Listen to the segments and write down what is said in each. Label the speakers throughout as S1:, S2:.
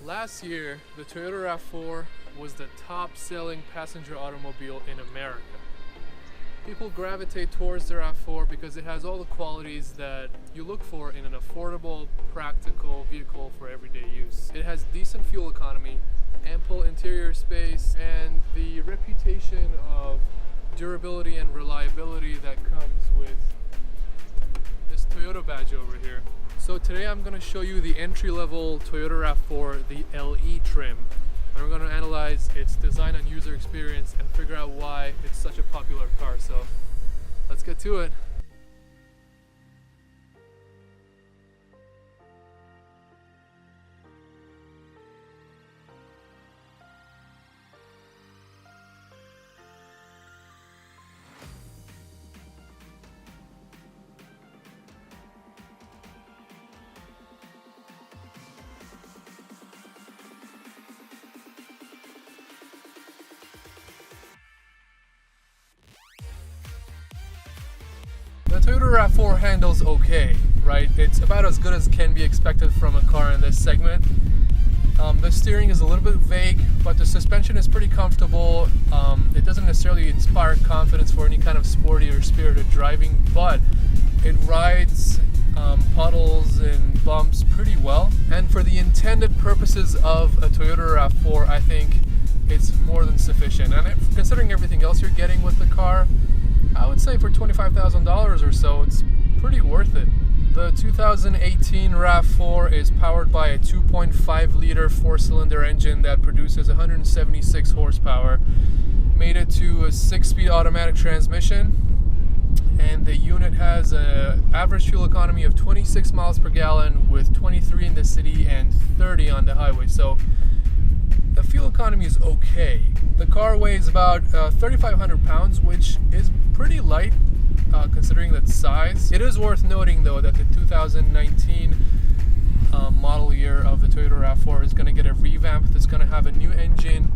S1: Last year, the Toyota RAV4 was the top-selling passenger automobile in America. People gravitate towards the RAV4 because it has all the qualities that you look for in an affordable, practical vehicle for everyday use. It has decent fuel economy, ample interior space, and the reputation of durability and reliability that comes with this Toyota badge over here. So today I'm going to show you the entry-level Toyota RAV4, the LE trim. And we're going to analyze its design and user experience and figure out why it's such a popular car. So let's get to it. The Toyota RAV4 handles okay, right? It's about as good as can be expected from a car in this segment. The steering is a little bit vague, but the suspension is pretty comfortable. It doesn't necessarily inspire confidence for any kind of sporty or spirited driving, but it rides puddles and bumps pretty well. And for the intended purposes of a Toyota RAV4, I think it's more than sufficient. And considering everything else you're getting with the car, I would say for $25,000 or so, it's pretty worth it. The 2018 RAV4 is powered by a 2.5 liter 4-cylinder engine that produces 176 horsepower, made it to a 6-speed automatic transmission, and the unit has an average fuel economy of 26 miles per gallon with 23 in the city and 30 on the highway. So the fuel economy is okay. The car weighs about 3,500 pounds, which is pretty light considering its size. It is worth noting though that the 2019 model year of the Toyota RAV4 is going to get a revamp that's going to have a new engine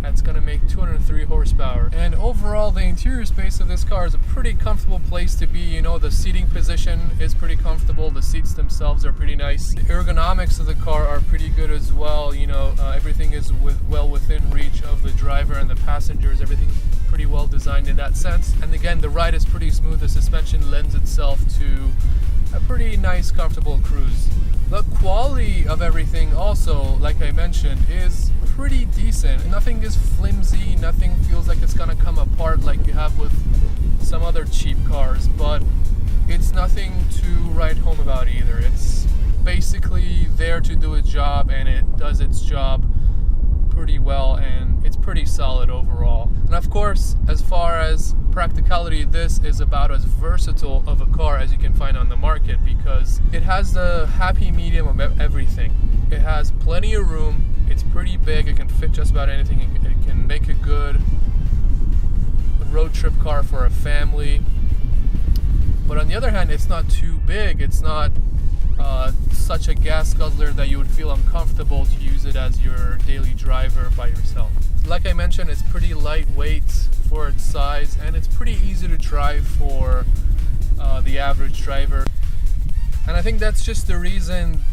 S1: that's going to make 203 horsepower. And overall, the interior space of this car is a pretty comfortable place to be. You know, the seating position is pretty comfortable. The seats themselves are pretty nice. The ergonomics of the car are pretty good as well. You know, everything is well within reach of the driver and the passengers. Everything's pretty well designed in that sense. And again, the ride is pretty smooth. The suspension lends itself to a pretty nice, comfortable cruise. The quality of everything also, like I mentioned, is pretty decent. Nothing is flimsy, nothing feels like it's gonna come apart like you have with some other cheap cars, but it's nothing to write home about either. It's basically there to do its job, and it does its job pretty well, and it's pretty solid overall. And of course, as far as practicality, this is about as versatile of a car as you can find on the market because it has the happy medium of everything. It has plenty of room, it's pretty big, it can fit just about anything, it can make a good road trip car for a family. But on the other hand, it's not too big, it's not such a gas guzzler that you would feel uncomfortable to use it as your daily driver by yourself. Like I mentioned, it's pretty lightweight for its size, and it's pretty easy to drive for the average driver. And I think that's just the reason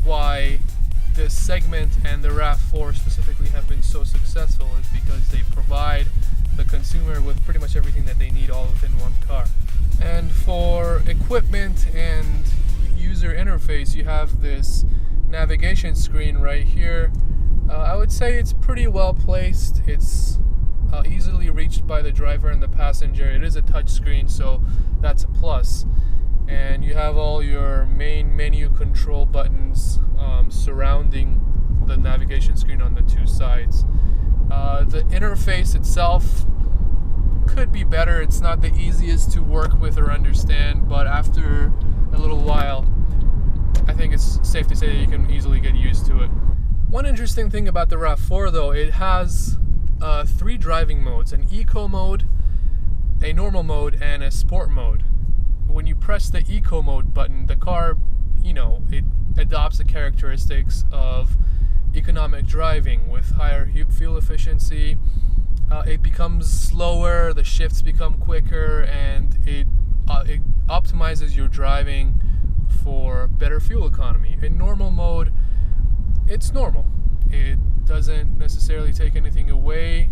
S1: why this segment and the RAV4 specifically have been so successful, is because they provide the consumer with pretty much everything that they need all within one car. And for equipment and user interface, you have this navigation screen right here. I would say it's pretty well placed. It's easily reached by the driver and the passenger. It is a touch screen, so that's a plus. And you have all your main menu control buttons surrounding the navigation screen on the two sides. The interface itself could be better. It's not the easiest to work with or understand, but after a little while, I think it's safe to say that you can easily get used to it. One interesting thing about the RAV4 though, it has 3 driving modes: an eco mode, a normal mode, and a sport mode. When you press the eco mode button, the car, you know, it adopts the characteristics of economic driving with higher fuel efficiency. It becomes slower, the shifts become quicker, and it optimizes your driving for better fuel economy. In normal mode, it's normal. It doesn't necessarily take anything away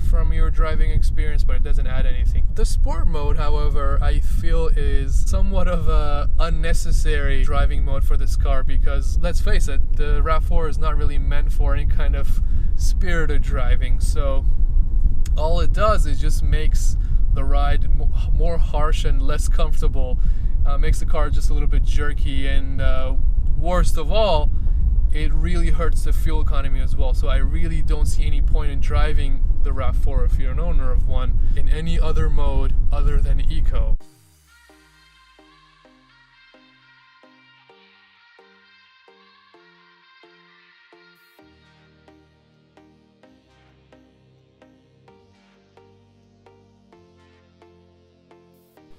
S1: from your driving experience, but it doesn't add anything. The sport mode, however, I feel is somewhat of a unnecessary driving mode for this car, because let's face it, the RAV4 is not really meant for any kind of spirited driving. So all it does is just makes the ride more harsh and less comfortable, makes the car just a little bit jerky, and worst of all, it really hurts the fuel economy as well. So I really don't see any point in driving the RAV4 if you're an owner of one in any other mode other than eco.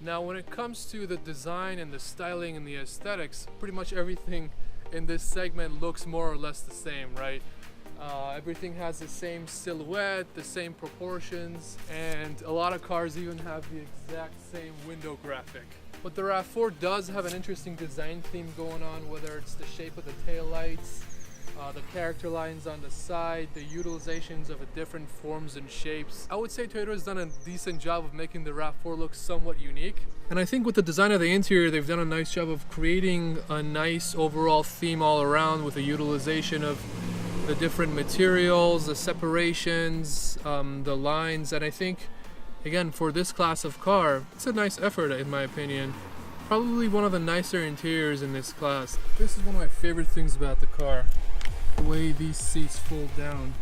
S1: Now when it comes to the design and the styling and the aesthetics, pretty much everything in this segment looks more or less the same, right? Everything has the same silhouette, the same proportions, and a lot of cars even have the exact same window graphic. But the RAV4 does have an interesting design theme going on, whether it's the shape of the taillights, the character lines on the side, the utilizations of the different forms and shapes. I would say Toyota's done a decent job of making the RAV4 look somewhat unique. And I think with the design of the interior, they've done a nice job of creating a nice overall theme all around, with the utilization of the different materials, the separations, the lines. And I think, again, for this class of car, it's a nice effort in my opinion. Probably one of the nicer interiors in this class. This is one of my favorite things about the car, the way these seats fold down.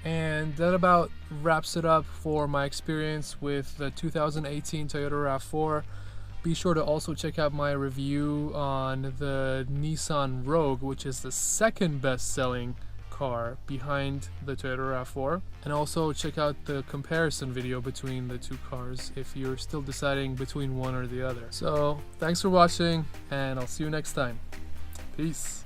S1: And that about wraps it up for my experience with the 2018 Toyota RAV4. Be sure to also check out my review on the Nissan Rogue, which is the second best-selling car behind the Toyota RAV4. And also check out the comparison video between the two cars if you're still deciding between one or the other. So thanks for watching, and I'll see you next time. Peace.